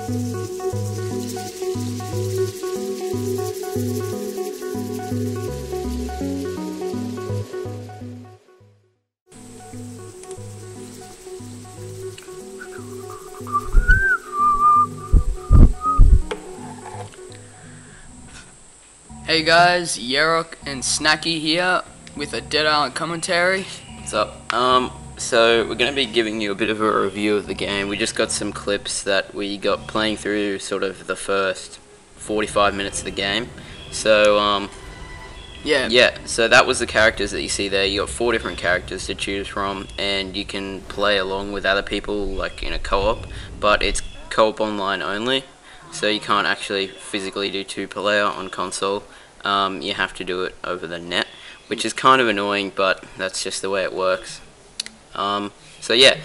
Hey guys, Yeroc and Snacky here with a Dead Island commentary. What's up? So we're going to be giving you a bit of a review of the game. We just got some clips that we got playing through sort of the first 45 minutes of the game. So, yeah, so that was the characters that you see there. You got 4 different characters to choose from, and you can play along with other people, like in a co-op, but it's co-op online only, so you can't actually physically do 2-player on console. You have to do it over the net, which is kind of annoying, but that's just the way it works. So yeah,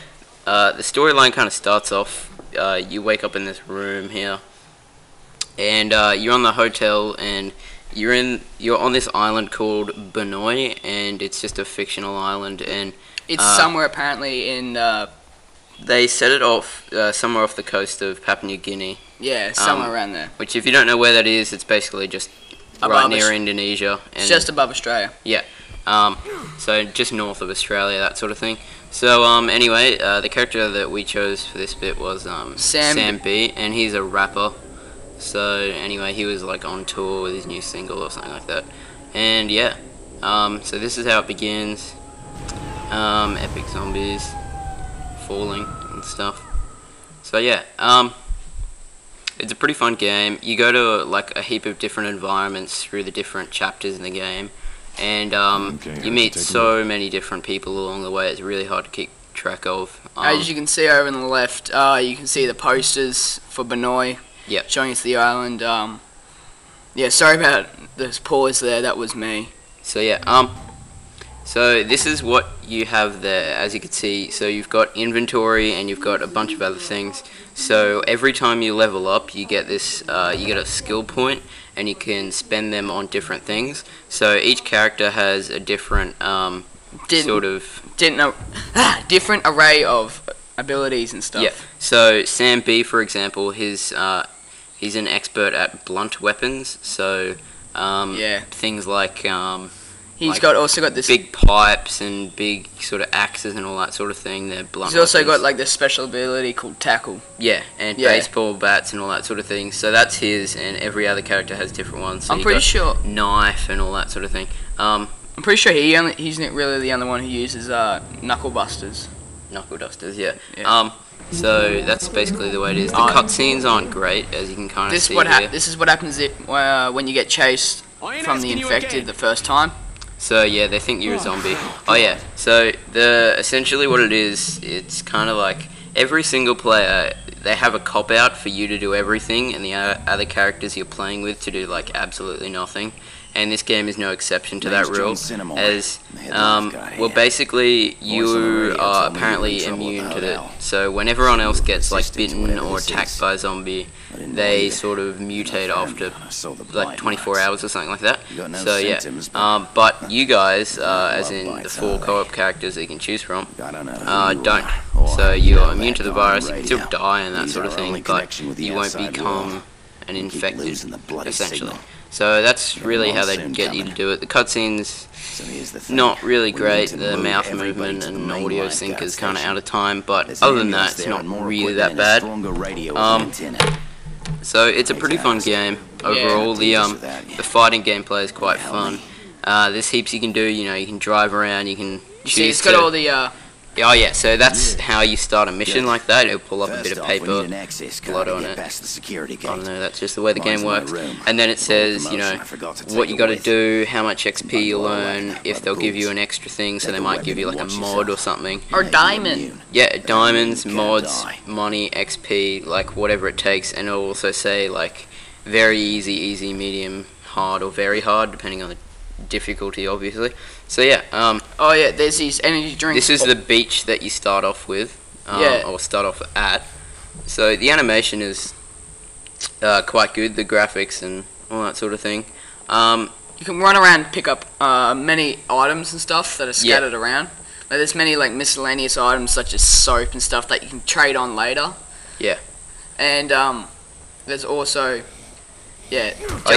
the storyline kind of starts off, you wake up in this room here, and you're on the hotel, and you're on this island called Benoy, and it's just a fictional island, and it's somewhere apparently in they set it off somewhere off the coast of Papua New Guinea. Yeah, somewhere around there. Which, if you don't know where that is, it's basically just right near Indonesia. And it's just above Australia. Yeah. So just north of Australia, that sort of thing. So anyway, the character that we chose for this bit was Sam B, and he's a rapper. So anyway, he was like on tour with his new single or something like that. And yeah, so this is how it begins. Epic zombies falling and stuff. So yeah, it's a pretty fun game. You go to like a heap of different environments through the different chapters in the game, and you meet so many different people along the way. It's really hard to keep track of. As you can see over on the left, you can see the posters for Benoy. Yep. Showing us the island. Yeah, sorry about this pause there. That was me. So yeah, so this is what you have there, as you can see. So you've got inventory, and you've got a bunch of other things. So every time you level up, you get this, you get a skill point, and you can spend them on different things. So each character has a different different array of abilities and stuff. Yeah. So Sam B, for example, he's an expert at blunt weapons. So yeah, things like He's like also got this big pipes and big sort of axes and all that sort of thing. They're blunt. He's also weapons. got like this special ability called tackle. Yeah, and baseball bats and all that sort of thing. So that's his, and every other character has different ones. So I'm pretty sure knife and all that sort of thing. I'm pretty sure he's not really the only one who uses knuckle busters. Knuckle dusters, yeah. So that's basically the way it is. The cutscenes aren't great, as you can kind of see here. This is what happens when you get chased from the infected the first time. So yeah, they think you're a zombie. Oh yeah, so essentially what it is, it's kind of like every single player, they have a cop-out for you to do everything, and the other characters you're playing with to do like absolutely nothing. And this game is no exception to that rule, as well, basically you are apparently immune to it. So when everyone else gets like bitten or attacked by a zombie, they sort of mutate after like 24 hours or something like that. So yeah, but you guys, as in the 4 co-op characters that you can choose from, don't. So you're immune to the virus. You can still die and that sort of thing, but you won't become an infected, essentially. So that's really how they get you to do it. The cutscenes, not really great. The mouth movement and audio sync is kind of out of time, but other than that, it's not really that bad. So it's a pretty fun game overall. The fighting gameplay is quite fun. There's heaps you can do. You know, you can drive around. You can choose. See, it's got all the. Oh yeah, so that's how you start a mission like that. It'll pull up a bit of paper, blood on it. I don't know, that's just the way the game works. And then it says, you know, what you got to do, how much XP you'll earn, if they'll give you an extra thing, so they might give you like a mod or something. Or diamond. Yeah, diamonds, mods, money, XP, like whatever it takes. And it'll also say like very easy, easy, medium, hard, or very hard, depending on the difficulty, obviously. So yeah, oh yeah, there's these energy drinks. This is the beach that you start off with, or start off at. So the animation is quite good, the graphics and all that sort of thing. You can run around and pick up many items and stuff that are scattered around. Like, there's many like miscellaneous items such as soap and stuff that you can trade on later. Yeah. And there's also Oh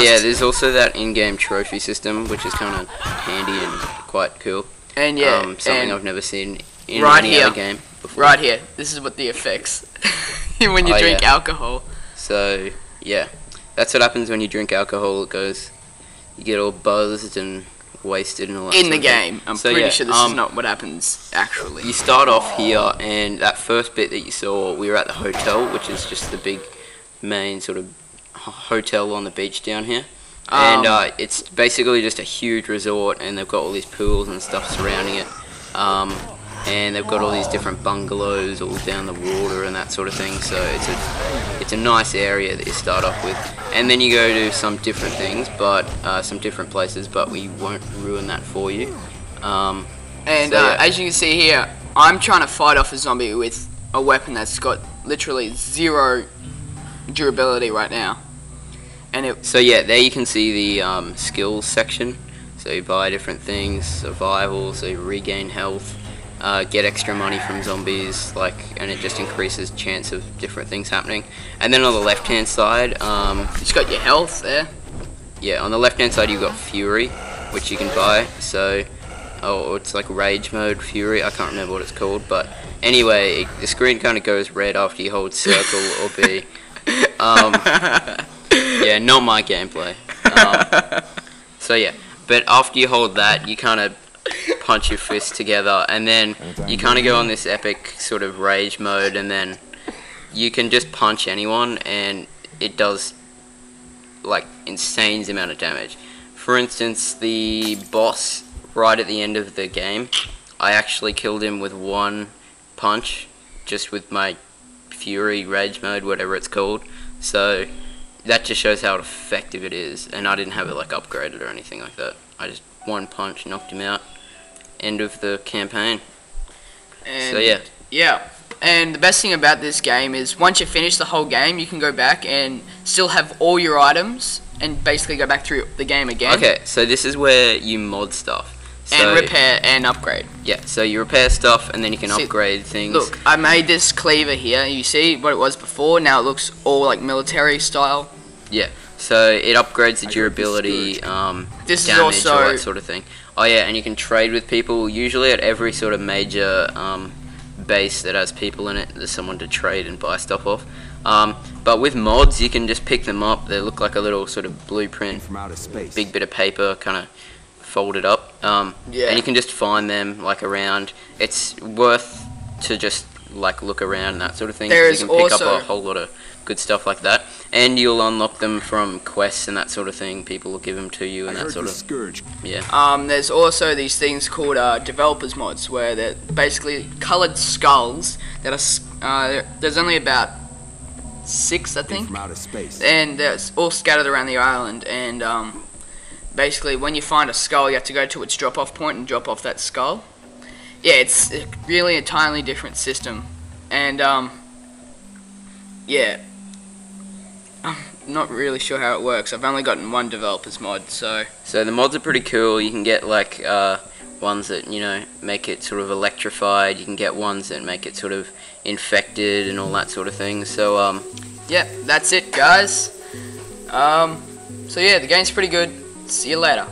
yeah, there's also that in-game trophy system, which is kind of handy and quite cool. and Something and I've never seen in right any here, other game before. right here. This is what the effects when you Oh, drink yeah. alcohol. So yeah, that's what happens when you drink alcohol. It goes, you get all buzzed and wasted and all that In sort the of thing. game, I'm So, pretty yeah, sure this is not what happens actually. You start off here, and that first bit that you saw, we were at the hotel, which is just the big main sort of hotel on the beach down here. And it's basically just a huge resort, and they've got all these pools and stuff surrounding it. And they've got all these different bungalows all down the water and that sort of thing. So it's a nice area that you start off with, and then you go to some different things, but some different places. But we won't ruin that for you. As you can see here, I'm trying to fight off a zombie with a weapon that's got literally 0 durability right now. And So yeah, there you can see the skills section. So you buy different things, survival, so you regain health, get extra money from zombies, and it just increases chance of different things happening. And then on the left hand side, it's got your health there. yeah, on the left hand side you've got Fury, which you can buy. So, it's like Rage Mode Fury, I can't remember what it's called, but anyway, the screen kind of goes red after you hold circle or B. Yeah, not my gameplay. So yeah, but after you hold that, you kind of punch your fists together, and then you kind of go on this epic sort of rage mode, and then you can just punch anyone, and it does like insane amount of damage. For instance, the boss right at the end of the game, I actually killed him with 1 punch, just with my Fury rage mode, whatever it's called. So that just shows how effective it is, and I didn't have it like upgraded or anything like that. I just 1 punch knocked him out. End of the campaign. And So yeah. Yeah. And the best thing about this game is once you finish the whole game, you can go back and still have all your items and basically go back through the game again. Okay, so this is where you mod stuff. So, And repair and upgrade. Yeah, so you repair stuff, and then you can See, upgrade things. Look, I made this cleaver here. You see what it was before? Now it looks all like military style. Yeah, so it upgrades the durability, This is damage, also- all that sort of thing. Oh yeah, and you can trade with people. Usually at every sort of major base that has people in it, there's someone to trade and buy stuff off. But with mods, you can just pick them up. They look like a little sort of blueprint, From outer space. big bit of paper, kind of folded up. Yeah. And you can just find them like around. It's worth to just like look around and that sort of thing. There 'cause is you can pick also- up a whole lot of good stuff like that, and you'll unlock them from quests and that sort of thing. People will give them to you I and that heard sort the of scourge. yeah. There's also these things called developers mods, where they're basically coloured skulls that are. There's only about 6, I think, From outer space. and they're all scattered around the island. And basically, when you find a skull, you have to go to its drop-off point and drop off that skull. Yeah, it's really a entirely different system, and yeah. I'm not really sure how it works. I've only gotten 1 developer's mod, so So the mods are pretty cool. You can get like ones that make it sort of electrified. You can get ones that make it sort of infected and all that sort of thing. So yeah, that's it, guys. So yeah, the game's pretty good. See you later.